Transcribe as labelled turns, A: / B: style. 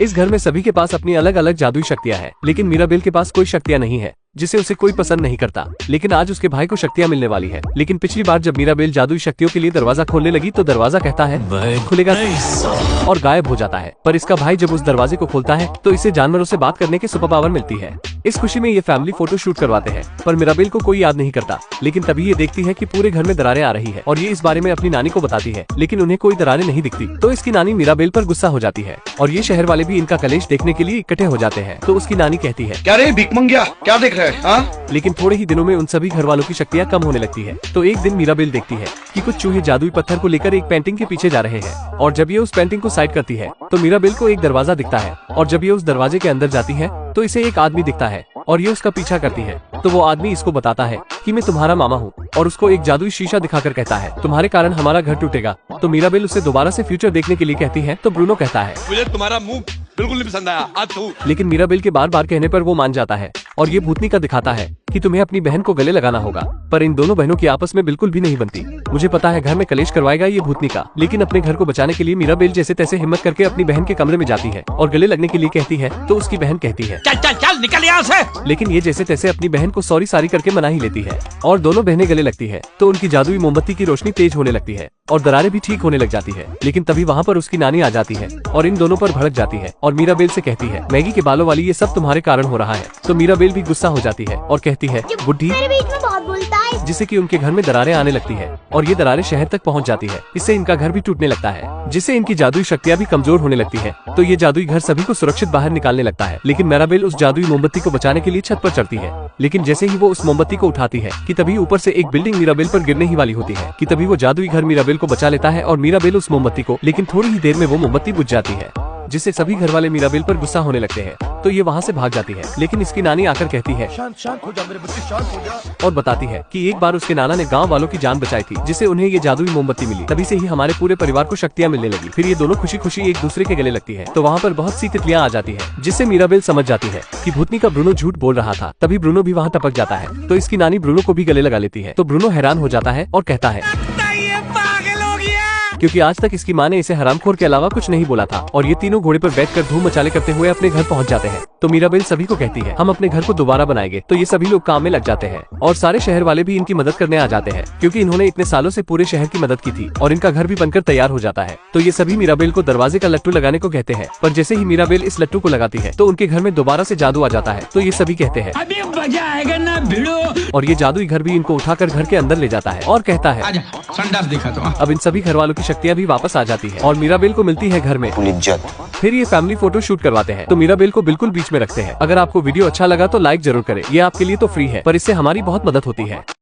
A: इस घर में सभी के पास अपनी अलग अलग जादुई शक्तियाँ हैं, लेकिन मीराबेल के पास कोई शक्तियाँ नहीं है जिसे उसे कोई पसंद नहीं करता। लेकिन आज उसके भाई को शक्तियाँ मिलने वाली है। लेकिन पिछली बार जब मीराबेल जादुई शक्तियों के लिए दरवाजा खोलने लगी तो दरवाजा कहता है खुलेगा और गायब हो जाता है। पर इसका भाई जब उस दरवाजे को खोलता है तो इसे जानवरों से बात करने की सुपर पावर मिलती है। इस खुशी में ये फैमिली फोटो शूट करवाते हैं, पर मीराबेल को कोई याद नहीं करता। लेकिन तभी ये देखती है कि पूरे घर में दरारें आ रही है और ये इस बारे में अपनी नानी को बताती है, लेकिन उन्हें कोई दरारें नहीं दिखती। तो इसकी नानी मीराबेल पर गुस्सा हो जाती है और ये शहर वाले भी इनका कलेश देखने के लिए इकट्ठे हो जाते हैं। तो उसकी नानी कहती है,
B: क्या रे भिखमंगिया, क्या देख रहे हैं?
A: लेकिन थोड़े ही दिनों में उन सभी घर वालों की शक्तियाँ कम होने लगती है। तो एक दिन मीराबेल देखती है कि कुछ चूहे जादुई पत्थर को लेकर एक पेंटिंग के पीछे जा रहे हैं और जब ये उस पेंटिंग को साइड करती है तो मीराबेल को एक दरवाजा दिखता है और जब ये उस दरवाजे के अंदर जाती है तो इसे एक आदमी दिखता है और ये उसका पीछा करती है। तो वो आदमी इसको बताता है कि मैं तुम्हारा मामा हूँ और उसको एक जादुई शीशा दिखाकर कहता है तुम्हारे कारण हमारा घर टूटेगा। तो मीराबेल उसे दोबारा से फ्यूचर देखने के लिए कहती है तो ब्रूनो कहता है
B: मुझे तुम्हारा मुंह बिल्कुल नहीं पसंद आया, आज तू।
A: लेकिन मीराबेल के बार बार कहने पर वो मान जाता है और ये भूतनी का दिखाता है कि तुम्हें अपनी बहन को गले लगाना होगा। पर इन दोनों बहनों की आपस में बिल्कुल भी नहीं बनती। मुझे पता है घर में कलेश करवाएगा ये भूतनी का, लेकिन अपने घर को बचाने के लिए मीराबेल जैसे तैसे हिम्मत करके अपनी बहन के कमरे में जाती है और गले लगने के लिए कहती है तो उसकी बहन कहती है
B: चल चल चल निकल यहाँ से।
A: लेकिन ये जैसे तैसे अपनी बहन को सॉरी सारी करके मना ही लेती है और दोनों बहनें गले लगती है। तो उनकी जादुई मोमबत्ती की रोशनी तेज होने लगती है और दरारें भी ठीक होने लग जाती है। लेकिन तभी वहाँ पर उसकी नानी आ जाती है और इन दोनों पर भड़क जाती है और मीराबेल से कहती है मैगी के बालों वाली ये सब तुम्हारे कारण हो रहा है। तो मीराबेल भी गुस्सा हो जाती है और कहती है बुढ़ी, जिससे कि उनके घर में दरारें आने लगती है और ये दरारें शहर तक पहुंच जाती है। इससे इनका घर भी टूटने लगता है, जिससे इनकी जादुई शक्तियाँ भी कमजोर होने लगती है। तो ये जादुई घर सभी को सुरक्षित बाहर निकालने लगता है। लेकिन मीराबेल उस जादुई मोमबत्ती को बचाने के लिए छत पर चढ़ती है। लेकिन जैसे ही वो उस मोमबत्ती को उठाती है कि तभी ऊपर से एक बिल्डिंग मीराबेल पर गिरने ही वाली होती है कि तभी वो जादुई घर मीराबेल को बचा लेता है और मीराबेल उस मोमबत्ती को, लेकिन थोड़ी ही देर में वो मोमबत्ती बुझ जाती है, जिससे सभी घर वाले मीराबेल पर गुस्सा होने लगते हैं। तो ये वहाँ से भाग जाती है। लेकिन इसकी नानी आकर कहती है
B: शांत हो जा मेरे बच्चे, शांत हो जा।
A: और बताती है कि एक बार उसके नाना ने गांव वालों की जान बचाई थी, जिससे उन्हें ये जादुई मोमबत्ती मिली। तभी से ही हमारे पूरे परिवार को शक्तियाँ मिलने लगी। फिर ये दोनों खुशी खुशी एक दूसरे के गले लगती है। तो वहाँ पर बहुत सी तितलियाँ आ जाती है, जिससे मीराबेल समझ जाती है कि भूतनी का ब्रूनो झूठ बोल रहा था। तभी ब्रूनो भी वहाँ टपक जाता है। तो इसकी नानी ब्रूनो को भी गले लगा लेती है। तो ब्रूनो हैरान हो जाता है और कहता है क्योंकि आज तक इसकी माँ ने इसे हरामखोर के अलावा कुछ नहीं बोला था। और ये तीनों घोड़े पर बैठकर धूम मचाले करते हुए अपने घर पहुंच जाते हैं। तो मीराबेल सभी को कहती है हम अपने घर को दोबारा बनाएंगे। तो ये सभी लोग काम में लग जाते हैं और सारे शहर वाले भी इनकी मदद करने आ जाते हैं, क्योंकि इन्होंने इतने सालों से पूरे शहर की मदद की थी और इनका घर भी बनकर तैयार हो जाता है। तो ये सभी मीराबेल को दरवाजे का लट्टू लगाने को कहते हैं। पर जैसे ही मीराबेल इस लट्टू को लगाती है तो उनके घर में दोबारा से जादू आ जाता है। तो ये सभी कहते हैं
C: अभी मजा आएगा ना भिड़ो।
A: और ये जादुई घर भी इनको उठाकर घर के अंदर ले जाता है और कहता है
C: संडास दिखा दो।
A: अब इन सभी घर वालों की शक्तियाँ भी वापस आ जाती है और मीराबेल को मिलती है घर में इज्जत। फिर ये फैमिली फोटो शूट करवाते हैं। तो मीराबेल को बिल्कुल बीच में रखते हैं। अगर आपको वीडियो अच्छा लगा तो लाइक जरूर करें। ये आपके लिए तो फ्री है, पर इससे हमारी बहुत मदद होती है।